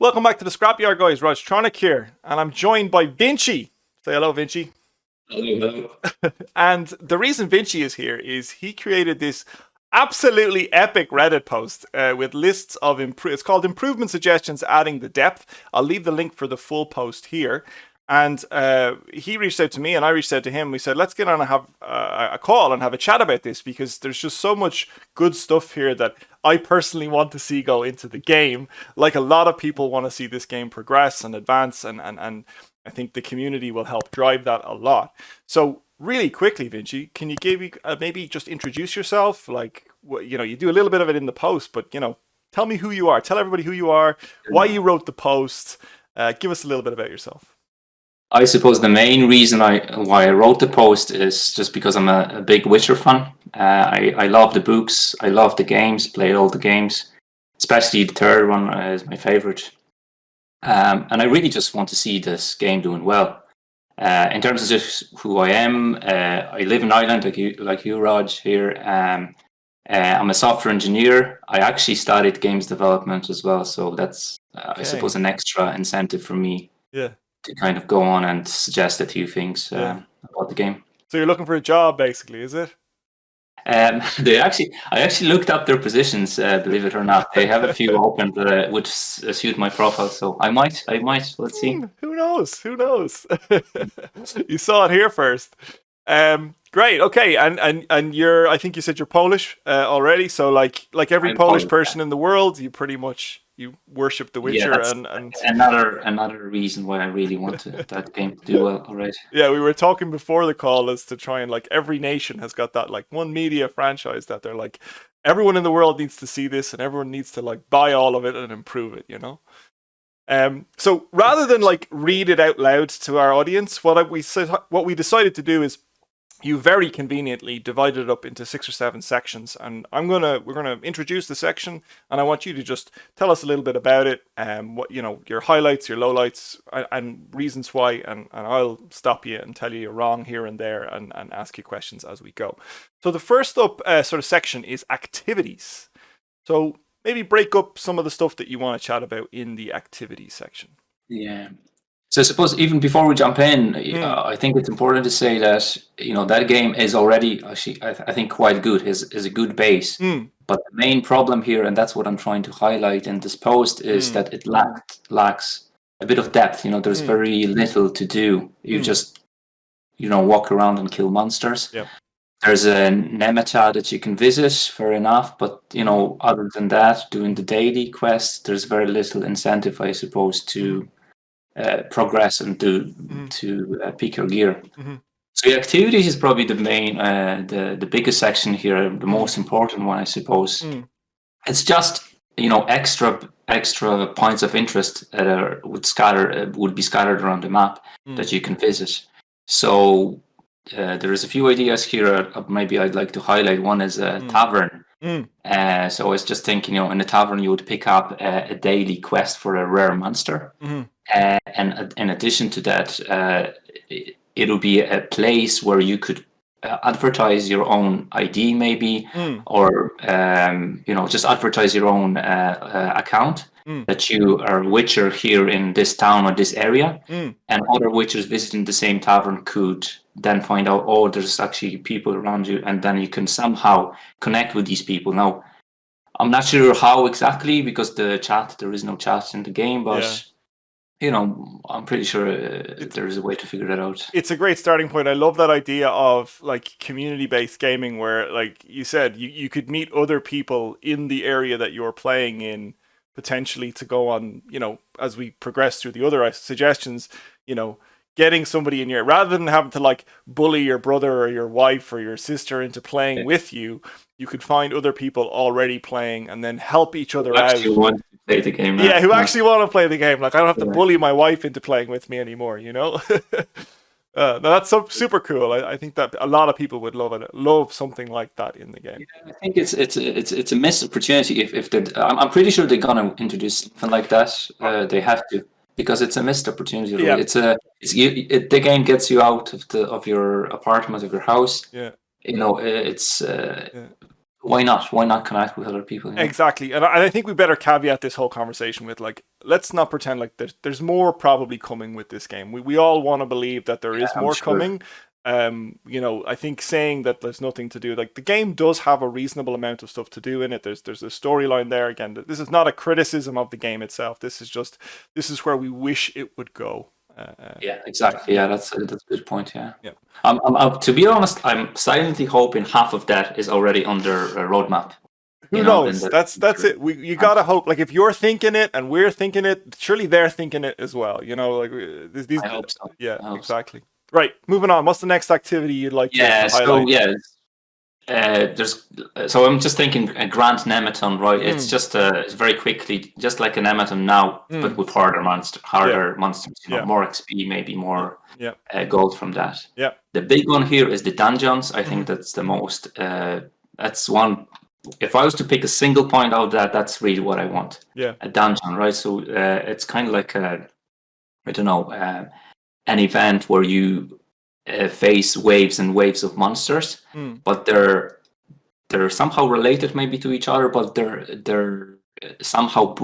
Welcome back to the Scrapyard, guys. Rajtronic here, and I'm joined by Vinci. Say hello, Vinci. Hello. And the reason Vinci is here is he created this absolutely epic Reddit post with lists of it's called improvement suggestions adding the depth. I'll leave the link for the full post here. And he reached out to me and I reached out to him. We said, let's get on and have a call and have a chat about this, because there's just so much good stuff here that I personally want to see go into the game. Like a lot of people want to see this game progress and advance, and I think the community will help drive that a lot. So really quickly, Vinci, can you maybe just introduce yourself? Like, you do a little bit of it in the post, but tell me who you are. Tell everybody who you are, why you wrote the post. Give us a little bit about yourself. I suppose the main reason why I wrote the post is just because I'm a big Witcher fan. I love the books, I love the games, played all the games, especially the third one is my favorite. And I really just want to see this game doing well. In terms of just who I am, I live in Ireland like you, Raj, here. I'm a software engineer. I actually studied games development as well, so that's I suppose an extra incentive for me. Yeah. To kind of go on and suggest a few things about the game. So you're looking for a job, basically, is it? I actually looked up their positions. Believe it or not, they have a few open that would suit my profile. So I might. Let's see. Who knows? You saw it here first. Great. Okay. And you're. I think you said you're Polish already. So like every I'm Polish person in the world, you pretty much worship The Witcher. And another reason why I really want that game to do well. All right. Yeah, we were talking before the call as to try and like every nation has got that like one media franchise that they're like everyone in the world needs to see this and everyone needs to like buy all of it and improve it. So rather than like read it out loud to our audience, what we decided to do is you very conveniently divided it up into 6 or 7 sections, and we're gonna introduce the section, and I want you to just tell us a little bit about it, what your highlights, your lowlights, and reasons why, and I'll stop you and tell you you're wrong here and there, and ask you questions as we go. So the first up sort of section is activities. So maybe break up some of the stuff that you want to chat about in the activities section. Yeah. So I suppose even before we jump in, I think it's important to say that that game is already actually I think quite good. Is a good base. But the main problem here, and that's what I'm trying to highlight in this post, is that it lacks a bit of depth. There's very little to do. You just walk around and kill monsters. Yeah. There's a Nemeta that you can visit, fair enough. But other than that, doing the daily quests, there's very little incentive, I suppose, to progress and to pick your gear. So the activities is probably the main, the biggest section here, the most important one, I suppose. It's just extra points of interest that would be scattered around the map that you can visit. So there is a few ideas here. Maybe I'd like to highlight. One is a tavern. So I was just thinking, in a tavern you would pick up a daily quest for a rare monster. And in addition to that, it'll be a place where you could advertise your own ID, maybe, or just advertise your own account that you are a Witcher here in this town or this area, and other Witchers visiting the same tavern could then find out, there's actually people around you, and then you can somehow connect with these people. Now, I'm not sure how exactly, because there is no chat in the game, but I'm pretty sure there is a way to figure that out. It's a great starting point. I love that idea of like community-based gaming where, like you said, you could meet other people in the area that you're playing in, potentially to go on, as we progress through the other suggestions, getting somebody in here, rather than having to like bully your brother or your wife or your sister into playing with you, you could find other people already playing and then help each other out. Want to play the game. Yeah, who actually want to play the game. Like, I don't have to bully my wife into playing with me anymore, No, that's super cool. I think that a lot of people would love something like that in the game. Yeah, I think it's a missed opportunity. If I'm pretty sure they're gonna introduce something like that. They have to, because it's a missed opportunity. Really. Yeah. The game gets you out of your apartment, of your house. Yeah. It's Why not? Why not connect with other people? Yeah, Exactly, and I think we better caveat this whole conversation with like, let's not pretend like there's more probably coming with this game. We all want to believe that there yeah, is I'm more sure. coming. I think saying that there's nothing to do, like the game does have a reasonable amount of stuff to do in it. There's a storyline there. Again, this is not a criticism of the game itself. This is where we wish it would go. Yeah, exactly. Yeah, Yeah, that's a good point. Yeah. yeah. To be honest, I'm silently hoping half of that is already on their roadmap. Who In knows? the That's future. it. You gotta hope. Like if you're thinking it and we're thinking it, surely they're thinking it as well. Like these. I hope so. Yeah, I hope so. exactly. Right. Moving on. What's the next activity you'd like to Yeah. So highlight? yeah, there's. So I'm just thinking a Grand Nematon, right? It's Mm, just it's very quickly, just like a Nematon now, but mm, with yeah, harder monsters. yeah, more XP, maybe yeah, more yeah, gold from that. yeah. The big one here is the dungeons. I Hmm. think that's the most. That's one. If I was to pick a single point out of that, that's really what I want. Yeah. A dungeon, right? So it's kind of like I don't know, an event where you face waves and waves of monsters, Mm, but they're somehow related maybe to each other, but they're somehow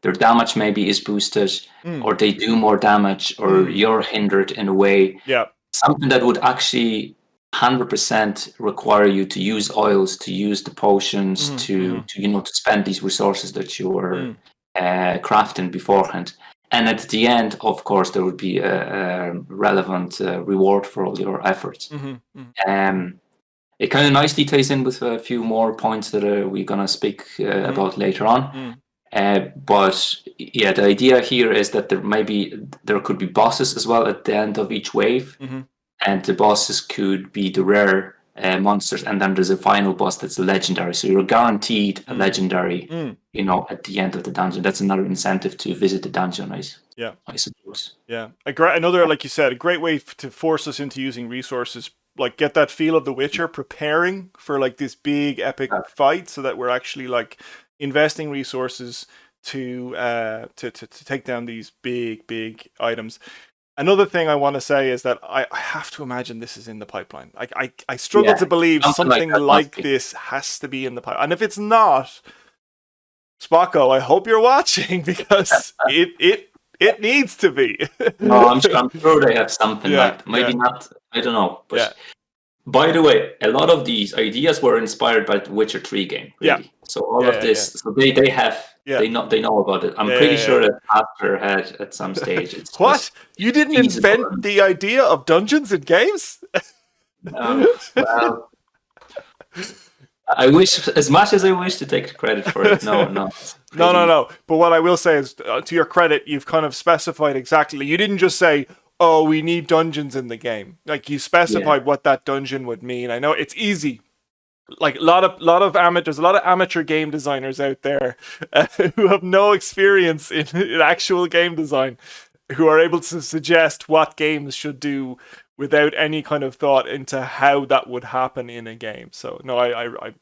their damage maybe is boosted, mm, or they do more damage, or mm. you're hindered in a way. Yeah. Something that would actually 100% require you to use oils, to use the potions, Hmm. to Hmm. to spend these resources that you were Mm, crafting beforehand. And at the end, of course, there would be a relevant reward for all your efforts. hmm. Hmm. Um, it kind of nicely ties in with a few more points that we're gonna speak Hmm. about later on. Mm, But yeah, the idea here is that there could be bosses as well at the end of each wave, hmm. and the bosses could be the rare monsters, and then there's a final boss that's a legendary. So you're guaranteed a Mm, legendary, mm. at the end of the dungeon. That's another incentive to visit the dungeon, Yeah. I suppose. Yeah, another, like you said, a great way to force us into using resources, like get that feel of The Witcher, preparing for like this big epic fight, so that we're actually like investing resources to take down these big items. Another thing I want to say is that I have to imagine this is in the pipeline. I struggle Yeah, to believe something like something that must like be. this has to be in the pipeline, and if it's not, Spokko, I hope you're watching because it needs to be. No, I'm sure they have something Yeah, like that. yeah, Maybe not. I don't know. yeah, But by the way, a lot of these ideas were inspired by the Witcher 3 game, yeah, really. So all of yeah, yeah, this, so they have yeah, they know about it. I'm yeah, pretty yeah, sure yeah. that Pastor had at some stage. It's What? just You didn't feasible. invent the idea of dungeons in games? Well, I wish as much as I wish to take the credit for it. No, no, it's No, no, pretty. no. But what I will say is, to your credit, you've kind of specified exactly. You didn't just say, "Oh, we need dungeons in the game." Like you Yeah, specified what that dungeon would mean. I know it's easy. Like a lot of amateurs, a lot of amateur game designers out there who have no experience in actual game design, who are able to suggest what games should do without any kind of thought into how that would happen in a game. So no,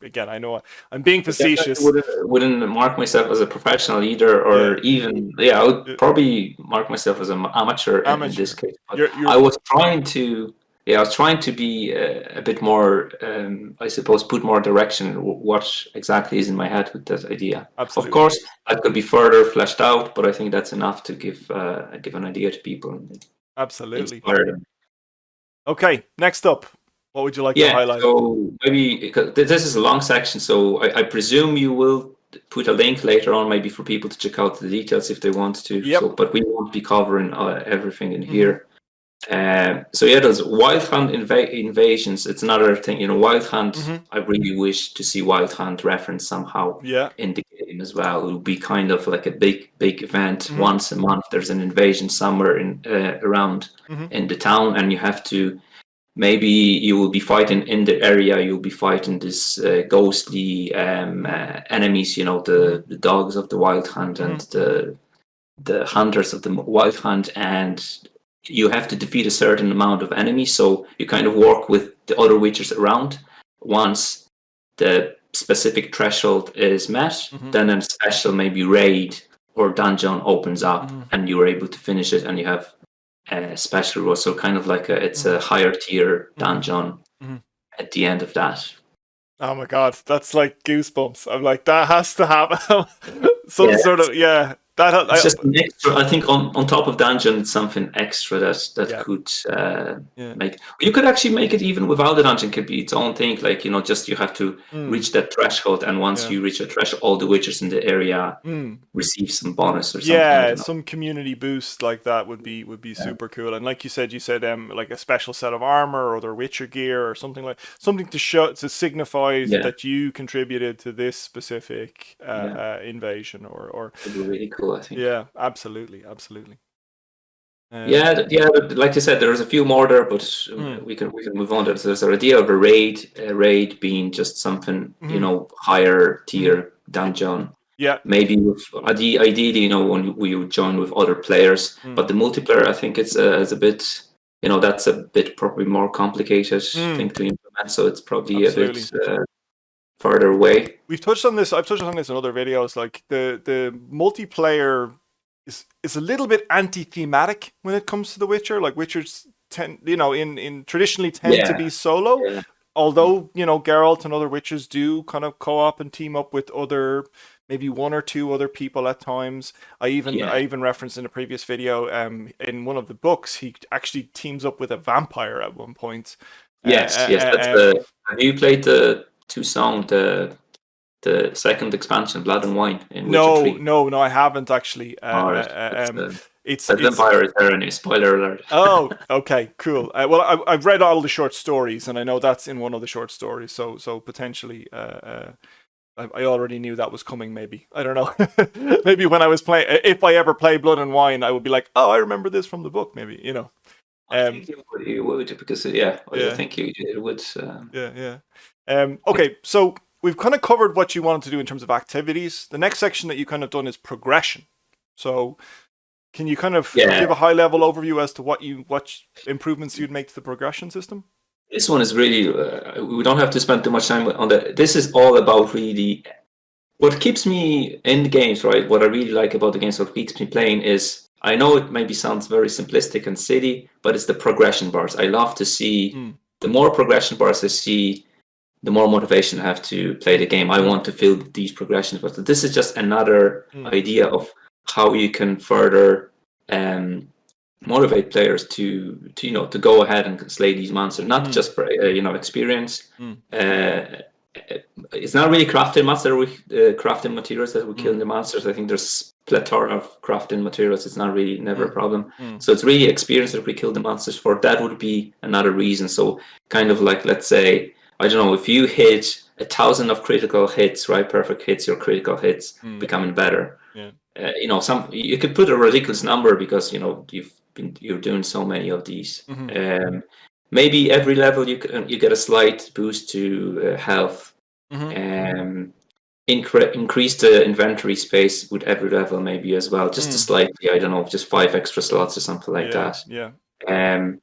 again, I know I'm being I definitely facetious. wouldn't mark myself as a professional either, Yeah, or even yeah, I would uh, probably mark myself as an amateur in this amateur. case. But You're I was trying to, yeah, I was trying to be a bit more, I suppose, put more direction in what exactly is in my head with that idea. Of absolutely, course, that could be further fleshed out, but I think that's enough to give an idea to people and absolutely. inspire them. Okay, next up, what would you like to Yeah, highlight? so maybe because this is a long section, so I presume you will put a link later on, maybe for people to check out the details if they want to. So, Yep. but we won't be covering everything in Hmm. here. So yeah, there's Wild Hunt invasions. It's another thing, Wild Hunt. Hmm. I really wish to see Wild Hunt referenced somehow Yeah. in the game as well. It would be kind of like a big event Hmm. once a month. There's an invasion somewhere in around Hmm. in the town, and you have to. Maybe you will be fighting in the area. You'll be fighting this ghostly enemies. Hmm. The dogs of the Wild Hunt and Hmm. the hunters of the Wild Hunt, and you have to defeat a certain amount of enemies. So you kind of work with the other witchers around. Once the specific threshold is met, Hmm. then a special maybe raid or dungeon opens up, Hmm. and you are able to finish it, and you have special rules. So kind of like it's Hmm. a higher tier Hmm. dungeon Hmm. at the end of that. Oh my god, that's like goosebumps. I'm like, that has to happen. Some Yeah, sort of, yeah. That it's just an extra. I think on top of dungeon, it's something extra that yeah, could yeah. make. You could actually make it even without the dungeon. Could be its own thing. Like just you have to Mm, reach that threshold, and once yeah. you reach a threshold, all the witches in the area Mm. receive some bonus or something. I Yeah, don't know. some community boost like that would be Yeah, super cool. And like you said like a special set of armor or their Witcher gear or something to show to signify yeah, that you contributed to this specific yeah. invasion or It'd be really cool. I think. yeah, absolutely, absolutely. Yeah, yeah. Like I said, there's a few more there, but Mm, we can move on. There's an idea of a raid being just something mm, higher mm, tier dungeon. yeah. Maybe with ideally, when we would join with other players, Mm, but the multiplayer, I think it's a bit, that's a bit probably more complicated thing mm, to implement. So it's probably a bit absolutely. further away. We've touched on this. I've touched on this in other videos. Like the multiplayer is a little bit anti-thematic when it comes to The Witcher. Like Witchers tend, in traditionally tend to Yeah, be solo. yeah, Although Geralt and other witches do kind of co-op and team up with other, maybe one or two other people at times. yeah. I even referenced in a previous video, in one of the books, he actually teams up with a vampire at one point. Yes, yes. That's the. Have you played the two song the second expansion, Blood and Wine in Witcher No, 3? no, no, I haven't actually. All right, that's It's that vampire is there. Any spoiler alert? Oh, okay, cool. Well, I've read all the short stories, and I know that's in one of the short stories. So potentially, I already knew that was coming. Maybe I don't know. Maybe when I was playing, if I ever play Blood and Wine, I would be like, oh, I remember this from the book. Maybe I think you would because I Yeah, think you it would. yeah, yeah. Okay, so we've kind of covered what you wanted to do in terms of activities. The next section that you kind of done is progression. So can you kind of Yeah, give a high level overview as to what improvements you'd make to the progression system? this one is really. We don't have to spend too much time on that. This is all about really what keeps me in the games, right? What I really like about the games, what keeps me playing is I know it maybe sounds very simplistic and silly, but it's the progression bars. I love to see Mm, the more progression bars I see, the more motivation I have to play the game. I want to fill these progressions, but this is just another mm, idea of how you can further um, motivate players to go ahead and slay these monsters, not mm, just for experience. mm, Uh, it's not really crafting materials that will kill mm, the monsters. I think there's plethora of crafting materials. It's not really never a mm, problem. mm, So it's really experience that we kill the monsters for. That would be another reason. So kind of like, let's say, I don't know, if you hit 1,000 of critical hits, right? Perfect hits, your critical hits mm, becoming better. yeah. Some you could put a ridiculous number because you're doing so many of these. Mm-hmm, Maybe every level you get a slight boost to health. mm-hmm, Increase the inventory space with every level maybe as well, just a mm, slightly. I don't know, just 5 extra slots or something like yeah, that. yeah. Um,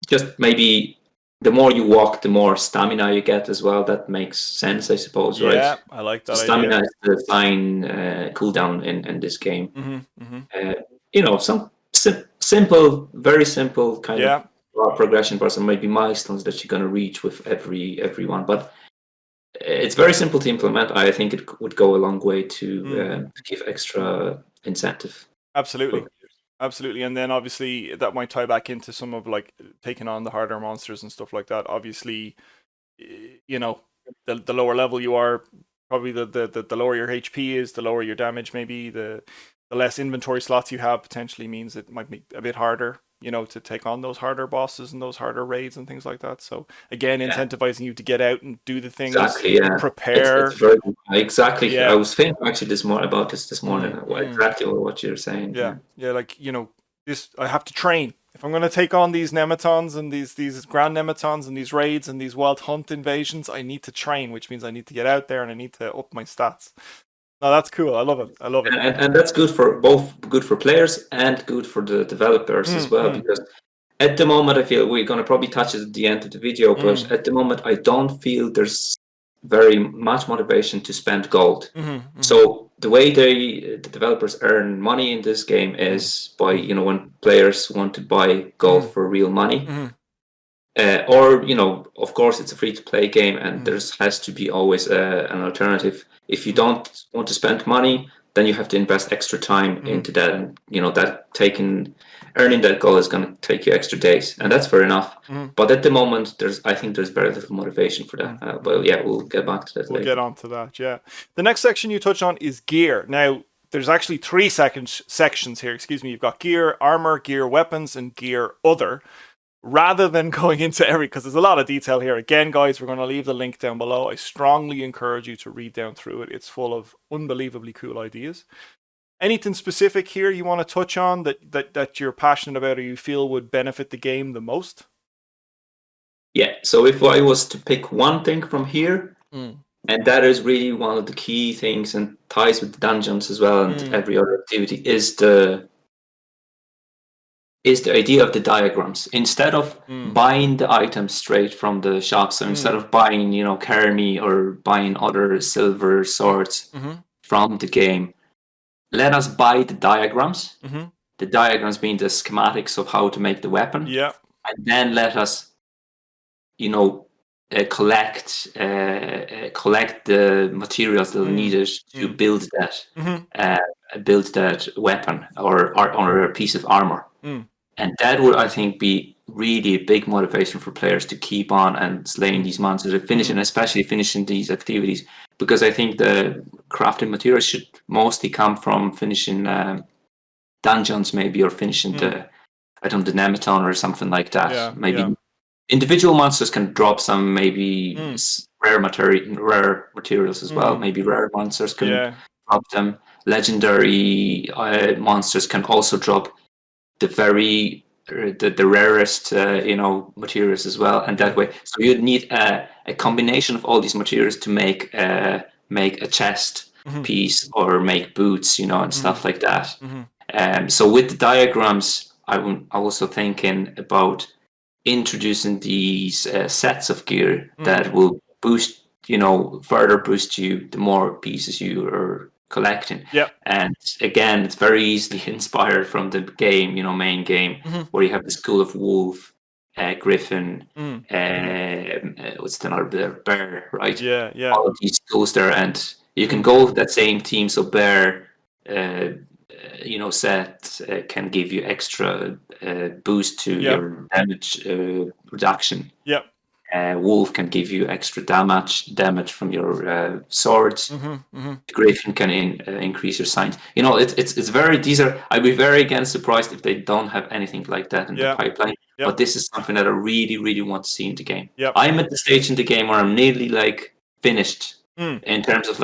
just maybe the more you walk, the more stamina you get as well. That makes sense, I suppose, right? Yeah, I like So that idea. stamina is the fine cooldown in this game. Mm-hmm, mm-hmm. Some simple, very simple kind of Yeah. progression bars and maybe milestones that you're going to reach with everyone. But it's very simple to implement. I think it would go a long way Mm, to give extra incentive for. absolutely. Absolutely. And then obviously that might tie back into some of like taking on the harder monsters and stuff like that. Obviously, you know, the lower level you are, probably the lower your HP is, the lower your damage maybe, the less inventory slots you have potentially means it might be a bit harder, to take on those harder bosses and those harder raids and things like that. So again, Yeah, incentivizing you to get out and do the things, exactly. Yeah, it's prepare. very exactly. I Yeah. was thinking actually this morning. Mm, mm. Exactly what you're saying. Yeah. Yeah. Yeah, like, this I have to train. If I'm going to take on these nematons and these grand nematons and these raids and these wild hunt invasions, I need to train, which means I need to get out there and I need to up my stats. No, that's cool. I love it. I love it. And that's good for players and good for the developers as Mm, well, mm, because at the moment I feel we're going to probably touch it at the end of the video, but mm, at the moment I don't feel there's very much motivation to spend gold. mm, mm, So the way the developers earn money in this game mm, is by when players want to buy gold mm, for real money. mm, Or, of course, it's a free-to-play game, and there has to be always an alternative. If you don't want to spend money, then you have to invest extra time into that, and earning that goal is going to take you extra days, and that's fair enough. But at the moment, I think there's very little motivation for that. But yeah, we'll get back to that later. We'll get on to that. Yeah, the next section you touch on is gear. Now, there's actually three sections here. Excuse me. You've got gear, armor, gear, weapons, and gear other. Rather than going into because there's a lot of detail here. Again, guys, we're going to leave the link down below. I strongly encourage you to read down through it. It's full of unbelievably cool ideas. Anything specific here you want to touch on that you're passionate about or you feel would benefit the game the most? Yeah, so if I was to pick one thing from here, and that is really one of the key things and ties with the dungeons as well and every other activity, is the idea of the diagrams. Instead of buying the items straight from the shop, so instead of buying, Kermi or buying other silver swords from the game, let us buy the diagrams. The diagrams being the schematics of how to make the weapon. Yeah. And then let us, collect the materials that are needed to build that weapon or a piece of armor. And that would, I think, be really a big motivation for players to keep on and slaying these monsters and especially finishing these activities, because I think the crafting materials should mostly come from finishing dungeons, maybe, or finishing the Nematon or something like that. Yeah, maybe individual monsters can drop some maybe rare materials as well. Maybe rare monsters can drop them. Legendary monsters can also drop the rarest materials as well, and that way, so you'd need a combination of all these materials to make a chest piece or make boots, and stuff like that. So with the diagrams, I'm also thinking about introducing these sets of gear that will boost, further boost you the more pieces you are collecting. And again, it's very easily inspired from the game, main game, where you have the School of Wolf, Griffin, what's the other Bear, right? All of these schools there, and you can go with that same team. So Bear, set can give you extra boost to your damage reduction. Wolf can give you extra damage from your swords. Griffin can increase your signs. It's very. I'd be very again surprised if they don't have anything like that in the pipeline. But this is something that I really, really want to see in the game. I'm at the stage in the game where I'm nearly finished in terms of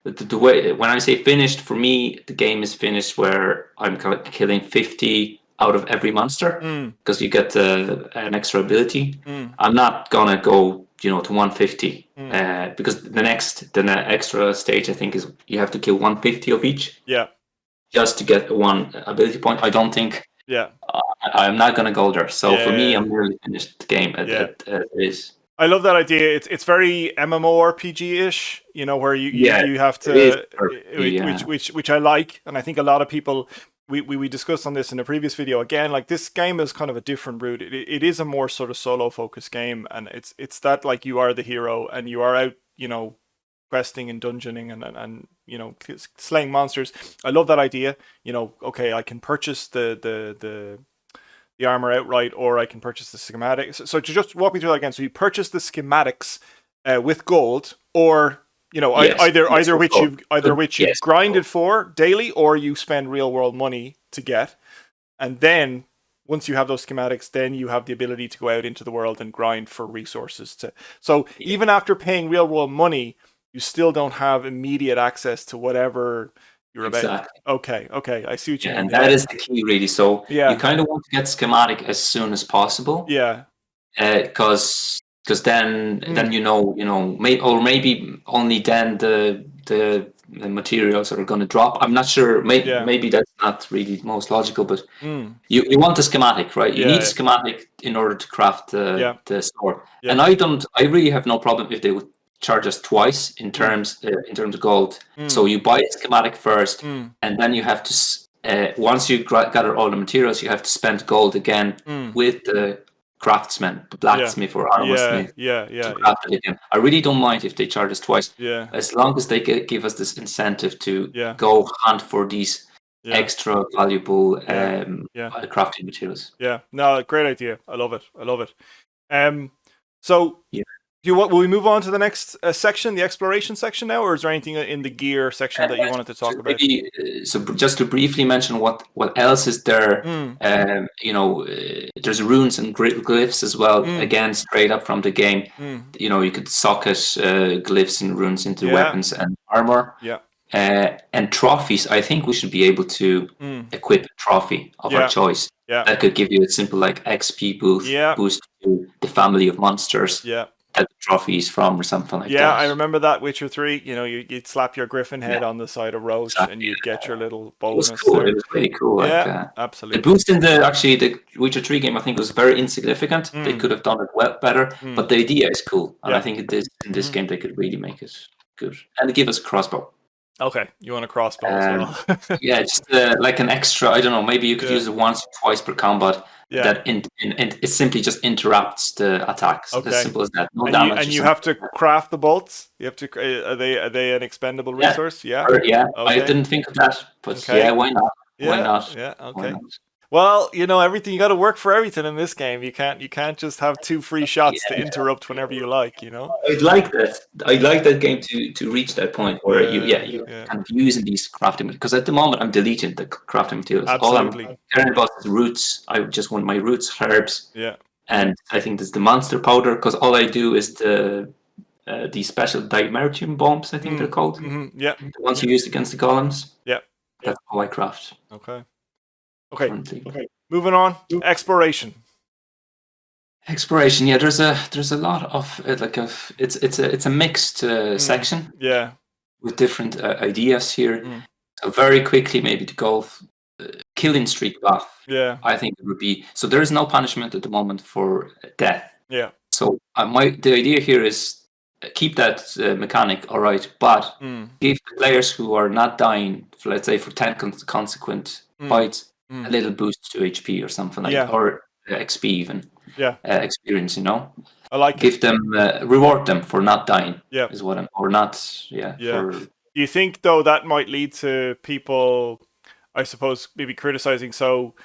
the way. When I say finished, for me, the game is finished where I'm killing 50 out of every monster, because you get an extra ability. I'm not gonna go, to 150, because the extra stage, I think, is you have to kill 150 of each. Just to get one ability point. I don't think. I'm not gonna go there. So for me, I'm really finished the game. It is. I love that idea. It's very MMORPG-ish, where you have to, which I like, and I think a lot of people. We discussed on this in a previous video. Again, this game is kind of a different route. It is a more sort of solo focused game, and it's that you are the hero and you are out, questing and dungeoning and slaying monsters. I love that idea. Okay, I can purchase the armor outright, or I can purchase the schematics. So to just walk me through that again. So you purchase the schematics with gold, or either which you grinded for daily, or you spend real world money to get, and then once you have those schematics, then you have the ability to go out into the world and grind for resources. Even after paying real world money, you still don't have immediate access to whatever you're about. Okay, I see what you mean. And that is the key, really. So you kind of want to get schematic as soon as possible. Because then maybe only then the materials are going to drop. I'm not sure. Maybe that's not really most logical, but you want the schematic, right? You need schematic in order to craft the sword. And I really have no problem if they would charge us twice in terms of gold. So you buy a schematic first, and then you have to once you gather all the materials, you have to spend gold again with the craftsman, the blacksmith or armor smith to craft it again. I really don't mind if they charge us twice, as long as they give us this incentive to go hunt for these extra valuable crafting materials. Yeah, no, great idea. I love it. I love it. So will we move on to the next section, the exploration section now, or is there anything in the gear section that you wanted to talk about? So just to briefly mention what else is there, there's runes and glyphs as well, again, straight up from the game. You could socket glyphs and runes into weapons and armor. And trophies, I think we should be able to equip a trophy of our choice. That could give you a simple XP boost to the family of monsters. That the trophy is from, or something like that. Yeah, I remember that Witcher 3. You'd slap your griffin head on the side of Roach, and you'd get your little bonus. It was cool. There. It was really cool. Absolutely. The boost in the Witcher 3 game, I think, was very insignificant. They could have done it better, but the idea is cool, and I think in this game they could really make it good and give us a crossbow. Okay, you want a crossbow as well? Just like an extra. I don't know. Maybe you could use it once or twice per combat. That it simply just interrupts the attacks. Okay. As simple as that. No damage. And you have to craft the bolts. You have to. Are they an expendable resource? Yeah. Okay. I didn't think of that, but why not? Why not? Yeah. Okay. Well, everything, you got to work for everything in this game. You can't just have 2 free shots to interrupt whenever you like. I'd like that. I'd like that game to reach that point where you kind of using these crafting, because at the moment I'm deleting the crafting materials. Absolutely. All I'm caring about is roots. I just want my roots, herbs. Yeah. And I think there's the monster powder, because all I do is the special dimeritium bombs. I think they're called. Yeah. The ones you use against the golems. Yeah. That's all I craft. Okay. Moving on. Exploration. Yeah. There's a lot of it's a mixed section. Yeah. With different ideas here. So very quickly, maybe to go killing streak buff. Yeah. I think it would be so. There is no punishment at the moment for death. Yeah. So the idea here is keep that mechanic, all right, but give the players who are not dying, let's say for 10 consequent fights, a little boost to HP or something like that, or XP even. Experience, I like give them reward them for not dying. Is what I'm or not. Do you think though that might lead to people, I suppose, maybe criticizing? So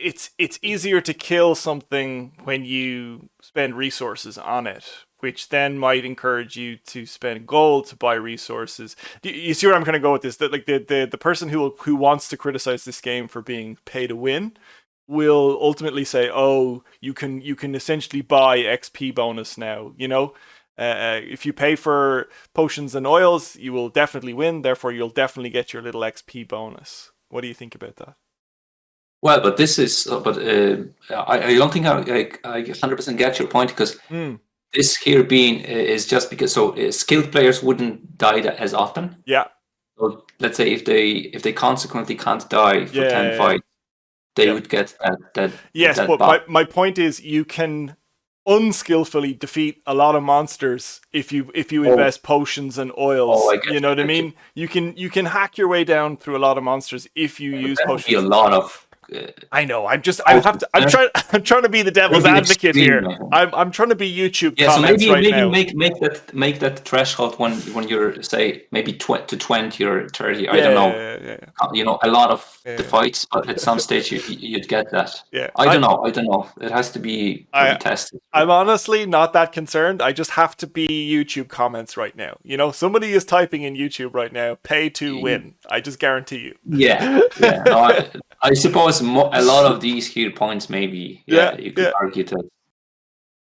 it's easier to kill something when you spend resources on it, which then might encourage you to spend gold to buy resources. You see where I'm going to go with this? That like the person who wants to criticize this game for being pay to win will ultimately say, "Oh, you can essentially buy XP bonus now." If you pay for potions and oils, you will definitely win. Therefore, you'll definitely get your little XP bonus. What do you think about that? Well, but this is, I don't think I 100% get your point, because this here being is just because skilled players wouldn't die as often. Yeah. So let's say if they consequently can't die for 10 fights, they would get that. Yes, that but my point is you can unskillfully defeat a lot of monsters if you invest potions and oils. You know what I mean? You can hack your way down through a lot of monsters if you use potions. Be a lot of. I know. I'm trying to be the devil's advocate here. I'm trying to be YouTube comments so maybe now. make that threshold when you're say maybe to 20 or 30. I don't know. A lot of the fights, but at some stage you'd get that. Yeah. I don't know. It has to be tested. I'm honestly not that concerned. I just have to be YouTube comments right now. Somebody is typing in YouTube right now, pay to win. I just guarantee you. Yeah. No, I suppose a lot of these here points maybe you could argue that.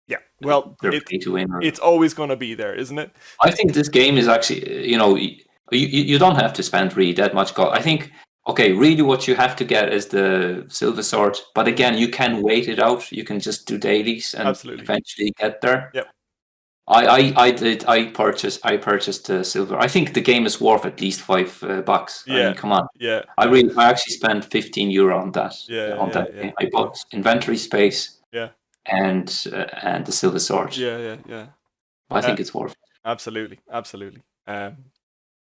Yeah, well, they're pay to win. It's always going to be there, isn't it? I think this game is actually, you don't have to spend really that much gold. I think, really what you have to get is the silver sword. But again, you can wait it out. You can just do dailies and eventually get there. Yep. I purchased the silver. I think the game is worth at least $5. Yeah. I mean, come on. Yeah. I actually spent €15 on that. That game. I bought inventory space. Yeah. And the silver sword. Yeah. I think it's worth it. Absolutely.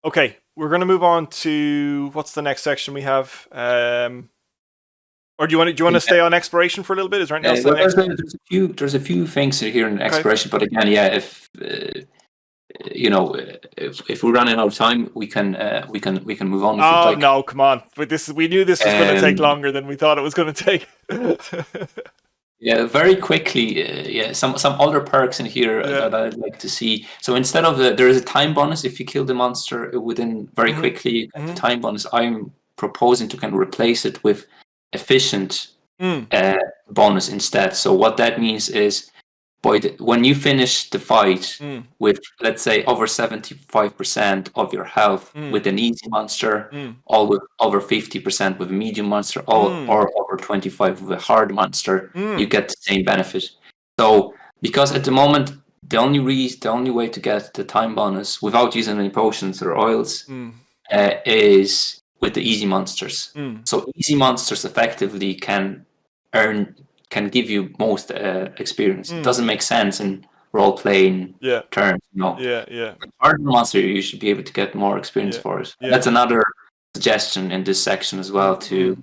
Okay, we're going to move on to what's the next section we have. Or do you want to stay on exploration for a little bit? Is there anything else? Well, there's a few things here in exploration, but again, yeah, if if we're running out of time, we can move on if you'd like. No, come on! But we knew this was going to take longer than we thought it was going to take. Yeah, very quickly. Some other perks in here that I'd like to see. So instead of there is a time bonus if you kill the monster within very quickly. You get the time bonus. I'm proposing to kind of replace it with efficient bonus instead. So what that means is, when you finish the fight with, let's say, over 75% of your health with an easy monster, or with over 50% with a medium monster, or over 25 with a hard monster, you get the same benefit. So, because at the moment, the only way to get the time bonus without using any potions or oils is with the easy monsters. So easy monsters effectively can give you most experience. It doesn't make sense in role-playing terms, Hard monster, you should be able to get more experience for it. That's another suggestion in this section as well, to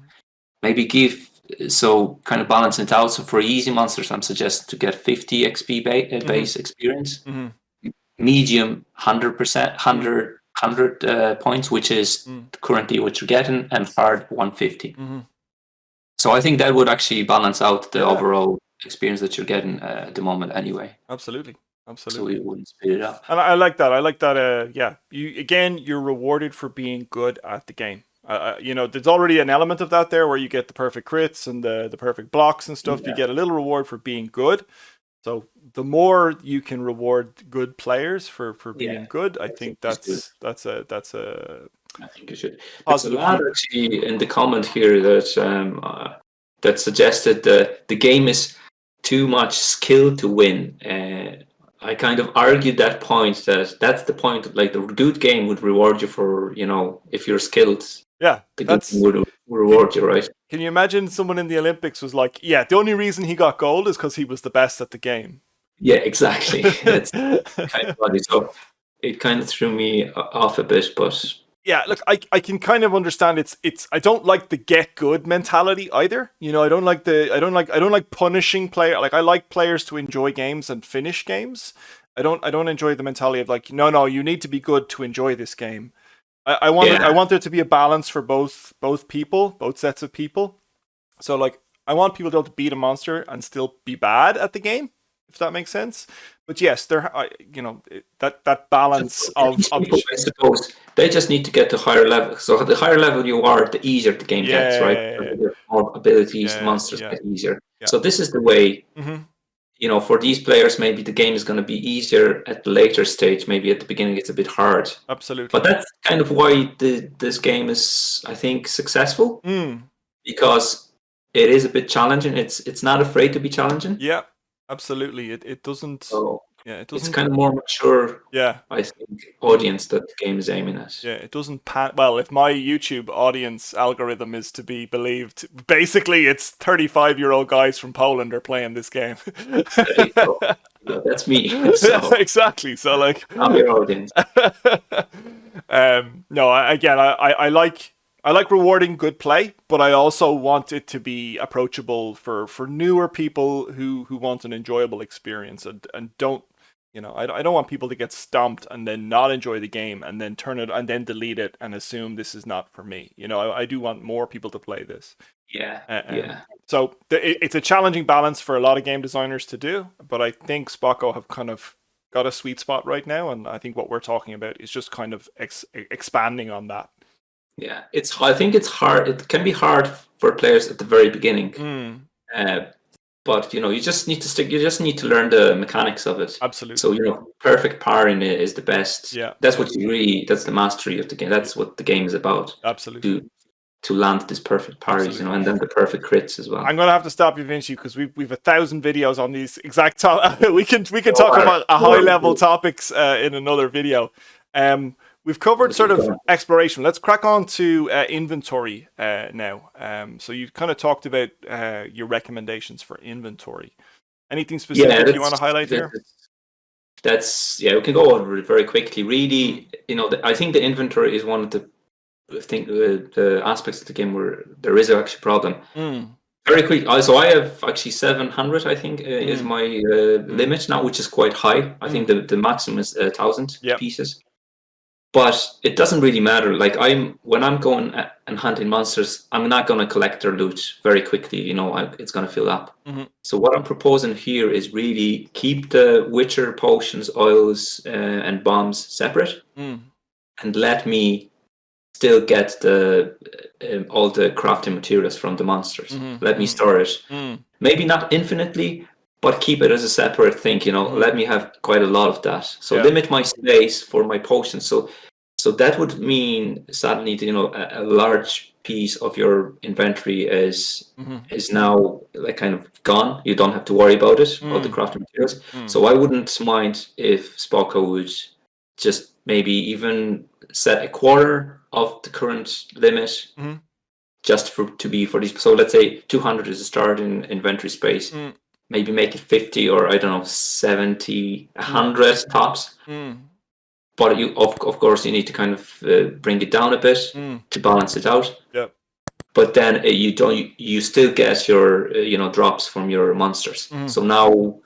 maybe kind of balance it out. So for easy monsters, I'm suggesting to get 50 XP base experience. Medium, 100%, 100 points, which is currently what you're getting, and hard, 150. So I think that would actually balance out the overall experience that you're getting at the moment anyway. Absolutely. So we wouldn't speed it up. And I like that. You're rewarded for being good at the game. There's already an element of that there where you get the perfect crits and the perfect blocks and stuff. You get a little reward for being good. So the more you can reward good players for being good, I think that's a I think you should. There's a lot actually in the comment here that suggested the game is too much skill to win. I kind of argued that point, that's the point. Like, the good game would reward you for, if you're skilled. Yeah, the good game would reward you, right? Can you imagine someone in the Olympics was like, the only reason he got gold is because he was the best at the game? Yeah, exactly. It's kind of funny. So it kind of threw me off a bit, but yeah, look, I can kind of understand it's I don't like the get good mentality either. I don't like punishing player. Like, I like players to enjoy games and finish games. I don't enjoy the mentality of like, no, you need to be good to enjoy this game. I want there to be a balance for both people, both sets of people. So like, I want people to be able to beat a monster and still be bad at the game, if that makes sense. But yes, that balance of people, I suppose they just need to get to higher level. So the higher level you are, the easier the game gets, right? The more abilities, the monsters get easier. So this is the way. For these players, maybe the game is going to be easier at the later stage. Maybe at the beginning it's a bit hard. Absolutely. But that's kind of why this game is, I think, successful. Because it is a bit challenging. It's not afraid to be challenging. Yeah. Absolutely, it doesn't. It doesn't. It's kind of more mature. Yeah, I think audience that the game is aiming at. Yeah, it doesn't. Well, if my YouTube audience algorithm is to be believed, basically it's 35-year-old guys from Poland are playing this game. That's me. So. Exactly. So like, I'm your audience. No, I like rewarding good play, but I also want it to be approachable for newer people who want an enjoyable experience and don't, I don't want people to get stomped and then not enjoy the game and then turn it and then delete it and assume this is not for me. I do want more people to play this. Yeah. So it's a challenging balance for a lot of game designers to do, but I think Spokko have kind of got a sweet spot right now, and I think what we're talking about is just kind of expanding on that. Yeah, I think it's hard. It can be hard for players at the very beginning, but you just need to stick. You just need to learn the mechanics of it. Absolutely. So perfect parrying is the best. Yeah, that's what that's the mastery of the game. That's what the game is about. Absolutely. To land this perfect parries, and then the perfect crits as well. I'm going to have to stop you, Vinci, because we've 1,000 videos on these exact topics. we can talk about a high level topics in another video. We've covered sort of exploration. Let's crack on to inventory now. So you kind of talked about your recommendations for inventory. Anything specific you want to highlight here? We can go over it very quickly. Really, I think the inventory is one of the aspects of the game where there is actually a problem. Very quick. So I have actually 700. I think is my limit now, which is quite high. I think the maximum is 1,000 Yep. pieces. But it doesn't really matter. Like when I'm going and hunting monsters, I'm not going to collect their loot very quickly. You know, it's going to fill up. So what I'm proposing here is really keep the Witcher potions, oils, and bombs separate, and let me still get all the crafting materials from the monsters. Let me store it. Maybe not infinitely, but keep it as a separate thing. You know, let me have quite a lot of that. So limit my space for my potions. So that would mean suddenly, you know, a large piece of your inventory is now like kind of gone. You don't have to worry about it, all the crafting materials. So I wouldn't mind if Spokko would just maybe even set a quarter of the current limit just to be for these. So let's say 200 is a start in inventory space. Maybe make it 50 or I don't know 70, 100 tops. But you of course you need to kind of bring it down a bit to balance it out. Yep. But then you still get your drops from your monsters. So now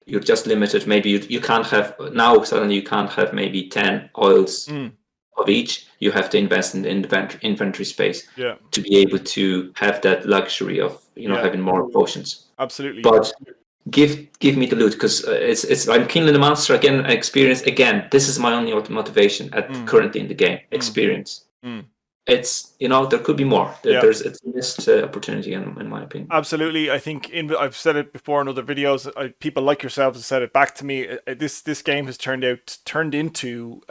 you're just limited. Maybe you can't have now suddenly you can't have maybe 10 oils of each. You have to invest in the inventory space to be able to have that luxury of having more potions. Absolutely. But give me the loot, because it's I'm keen on the monster again. Experience again. This is my only motivation currently in the game. Experience. It's there could be more. It's a missed opportunity in my opinion. Absolutely. I think I've said it before in other videos. People like yourselves have said it back to me. This game has turned into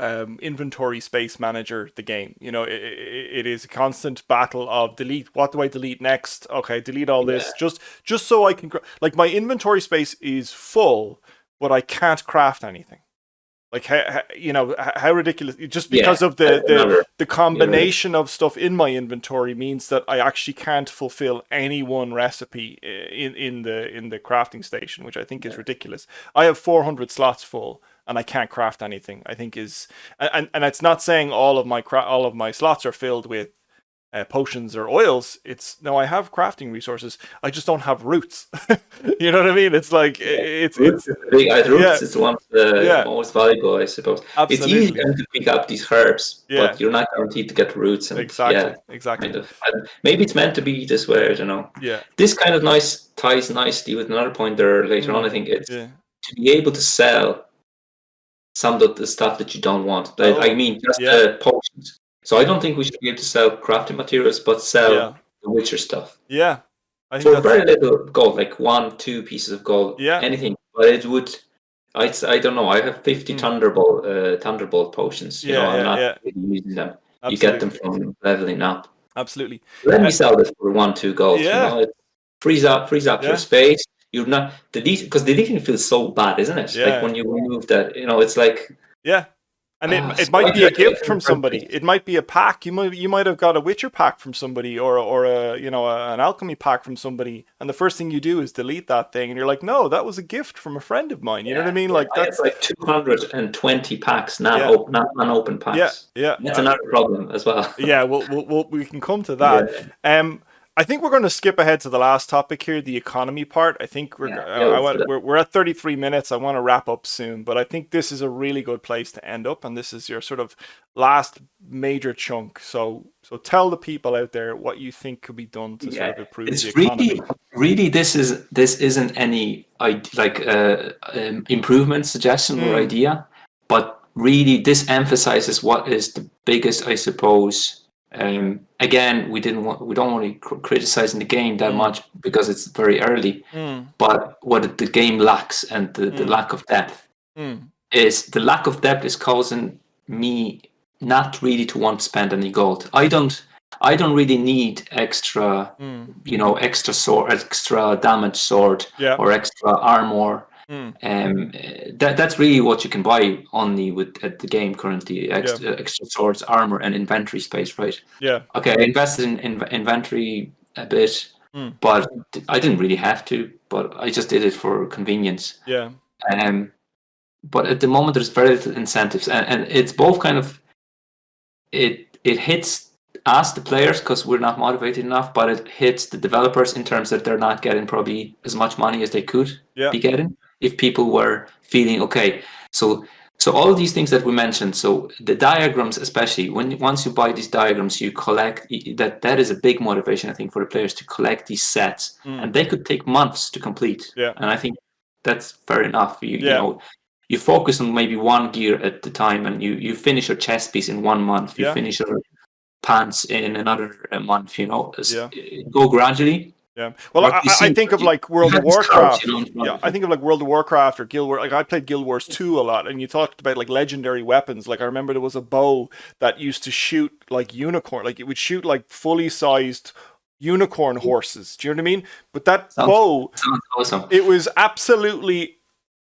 inventory space manager. The game, it is a constant battle of delete. What do I delete next? Okay, delete all this just so I can like my inventory space is full, but I can't craft anything. Like how ridiculous! Just because of the combination of stuff in my inventory means that I actually can't fulfill any one recipe in the crafting station, which I think is ridiculous. I have 400 slots full and I can't craft anything. I think and it's not saying all of my slots are filled with potions or oils. I have crafting resources. I just don't have roots. You know what I mean? It's like it's roots is one of the most valuable, I suppose. Absolutely. It's easy to pick up these herbs, but you're not guaranteed to get roots. And exactly. Kind of. Maybe it's meant to be this way. I don't know. Yeah. This kind of ties nicely with another point there later on. I think it's to be able to sell some of the stuff that you don't want. I mean, just the potions. So I don't think we should be able to sell crafting materials, but sell the Witcher stuff. Yeah. For very little gold, like 1-2 pieces of gold, anything. But it would, I don't know. I have 50 Thunderbolt potions. I'm not really using them. Absolutely. You get them from leveling up. Absolutely. Let me sell this for 1-2 gold. It frees up your space. You're not deleting, because deleting feels so bad, isn't it? Like when you remove that, it's like And it might be a gift from somebody. It might be a pack. You might have got a Witcher pack from somebody, or an alchemy pack from somebody. And the first thing you do is delete that thing, and you're like, no, that was a gift from a friend of mine. You know what I mean? Like that's like 220 packs, not unopened packs. That's another problem as well. We can come to that. I think we're going to skip ahead to the last topic here, the economy part. I think we're at 33 minutes. I want to wrap up soon, but I think this is a really good place to end up, and this is your sort of last major chunk. So tell the people out there what you think could be done to sort of improve the economy. Really, this isn't any improvement suggestion or idea, but really this emphasizes what is the biggest, I suppose. Again, we don't want to criticizing the game that much because it's very early. But what the game lacks, and the lack of depth, is the lack of depth is causing me not really to want to spend any gold. I don't really need extra, extra sword, extra damage sword, or extra armor. That's really what you can buy only at the game currently. Extra swords, armor, and inventory space, right? Okay, I invested in inventory a bit, but I didn't really have to. But I just did it for convenience. But at the moment, there's very little incentives, and it's both kind of it hits us, the players, because we're not motivated enough, but it hits the developers in terms that they're not getting probably as much money as they could be getting if people were feeling okay. So all of these things that we mentioned, so the diagrams, especially once you buy these diagrams, you collect that is a big motivation, I think, for the players to collect these sets, and they could take months to complete. And I think that's fair enough. You know, you focus on maybe one gear at the time, and you finish your chest piece in 1 month. You finish your pants in another month. You know, go gradually. Yeah. Well, I think of like World of Warcraft. Yeah, I think of like World of Warcraft or Guild Wars. Like I played Guild Wars 2 a lot, and you talked about like legendary weapons. Like I remember there was a bow that used to shoot like unicorn, like it would shoot like fully sized unicorn horses. Do you know what I mean? But that bow, sounds awesome. It was absolutely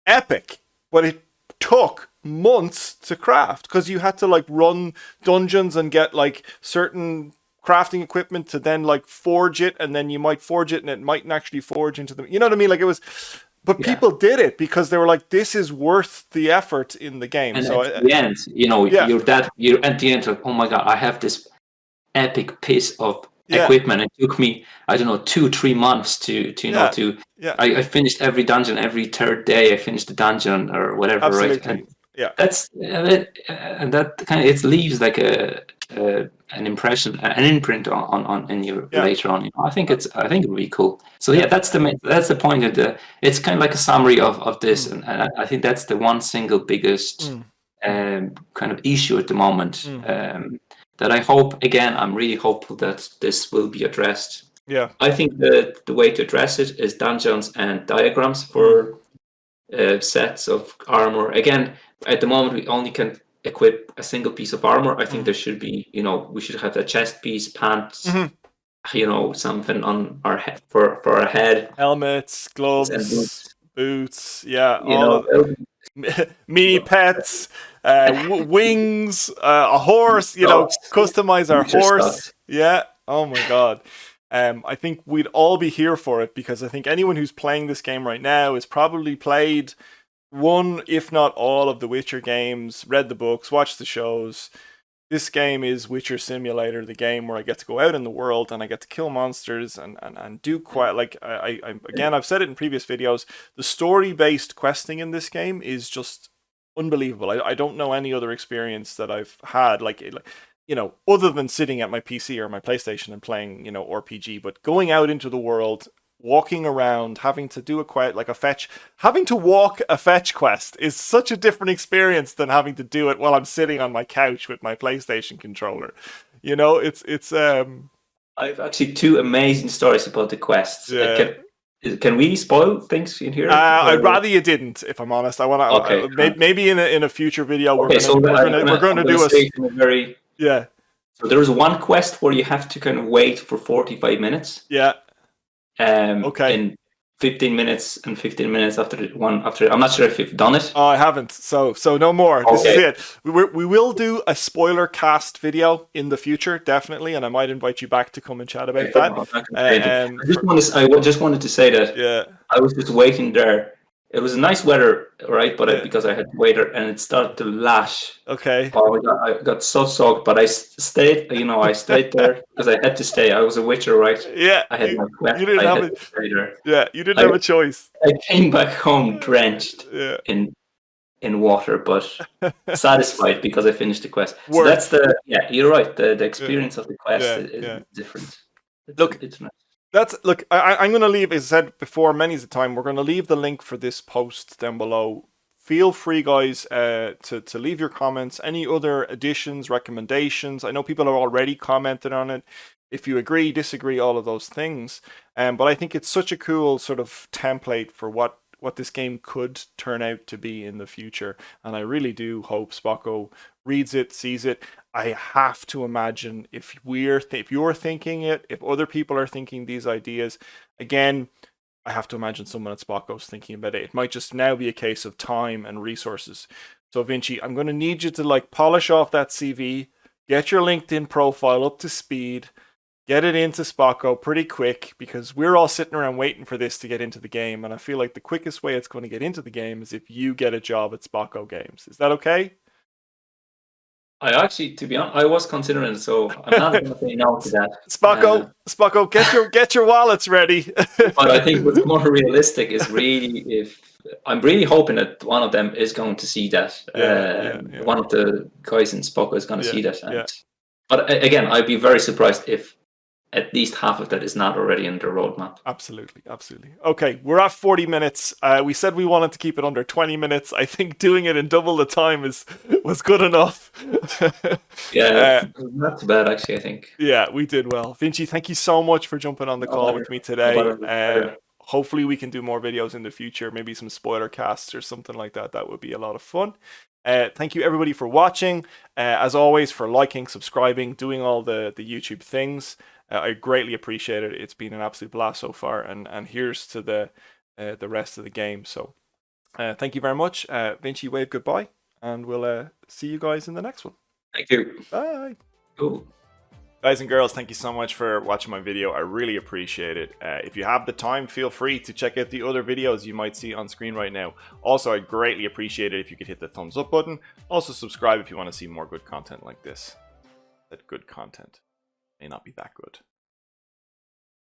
epic, but it took months to craft because you had to like run dungeons and get like certain crafting equipment to then like forge it, and then you might forge it and it mightn't actually forge into the, you know what I mean? Like it was, but people did it because they were like, this is worth the effort in the game. And so at the end, you know, you're at the end like, oh my god, I have this epic piece of equipment. It took me, I don't know, 2-3 months to I finished every dungeon. Every third day I finished the dungeon or whatever. Absolutely. Right? And yeah, that's and that kind of, it leaves like an impression, an imprint on in you later on. You know, I think it would be cool. So that's the point of the. It's kind of like a summary of this, and I think that's the one single biggest kind of issue at the moment. That I hope, again, I'm really hopeful that this will be addressed. Yeah, I think that the way to address it is dungeons and diagrams for sets of armor. Again, at the moment we only can equip a single piece of armor. I think there should be, you know, we should have a chest piece, pants, you know, something on our head for our head, helmets, gloves, and boots. Yeah, you all know, of me pets, wings, a horse. You know, customize our horse. Yeah. Oh my god. I think we'd all be here for it because I think anyone who's playing this game right now has probably played one, if not all, of the Witcher games, read the books, watched the shows. This game is Witcher Simulator, the game where I get to go out in the world and I get to kill monsters and do quite like again, I've said it in previous videos, the story-based questing in this game is just unbelievable. I don't know any other experience that I've had like you know, other than sitting at my PC or my PlayStation and playing, you know, RPG, but going out into the world, walking around, having to do having to walk a fetch quest is such a different experience than having to do it while I'm sitting on my couch with my PlayStation controller. You know, it's I've actually 2 amazing stories about the quests. Can we spoil things in here? I'd rather you didn't, if I'm honest. I want to maybe in a future video we're going to do a very So there was one quest where you have to kind of wait for 45 minutes. Yeah. And 15 minutes and 15 minutes after I'm not sure if you've done it. Oh, I haven't. So no more. Okay. This is it. We will do a spoiler cast video in the future, definitely, and I might invite you back to come and chat about that. I just wanted to say that I was just waiting there. It was nice weather, right? But because I had to wait there, and it started to lash. Okay. Oh, I got so soaked, but I stayed. You know, I stayed there because I had to stay. I was a Witcher, right? Yeah. I had my quest. You didn't have to stay there. Yeah, you didn't have a choice. I came back home drenched in water, but satisfied because I finished the quest. So that's you're right. The experience of the quest is different. It's nice. I'm going to leave, as I said before, many's the time, we're going to leave the link for this post down below. Feel free, guys, to leave your comments. Any other additions, recommendations? I know people have already commented on it. If you agree, disagree, all of those things. But I think it's such a cool sort of template for what this game could turn out to be in the future. And I really do hope Spokko reads it, sees it. I have to imagine if you're thinking it, if other people are thinking these ideas, again, I have to imagine someone at Spokko's thinking about it. It might just now be a case of time and resources. So Vinci, I'm going to need you to like polish off that CV, get your LinkedIn profile up to speed, get it into Spokko pretty quick, because we're all sitting around waiting for this to get into the game. And I feel like the quickest way it's going to get into the game is if you get a job at Spokko Games. Is that okay? I actually, to be honest, I was considering it, so I'm not going to say no to that. Spokko, get your wallets ready. But I think what's more realistic is really if I'm really hoping that one of them is going to see that. Yeah. One of the guys in Spokko is going to see that. Yeah. But again, I'd be very surprised if at least half of that is not already in the roadmap. Absolutely. Okay, we're at 40 minutes. We said we wanted to keep it under 20 minutes. I think doing it in double the time was good enough. Yeah, not too bad actually, I think. Yeah, we did well. Vinci, thank you so much for jumping on the call with me today. Hopefully we can do more videos in the future, maybe some spoiler casts or something like that. That would be a lot of fun. Thank you everybody for watching. As always, for liking, subscribing, doing all the YouTube things. I greatly appreciate it. It's been an absolute blast so far, and here's to the rest of the game. So thank you very much. Vinci, wave goodbye, and we'll see you guys in the next one. Thank you. Bye. Cool. Guys and girls, thank you so much for watching my video. I really appreciate it. If you have the time, feel free to check out the other videos you might see on screen right now. Also, I'd greatly appreciate it if you could hit the thumbs up button. Also, subscribe if you want to see more good content like this. That good content may not be that good.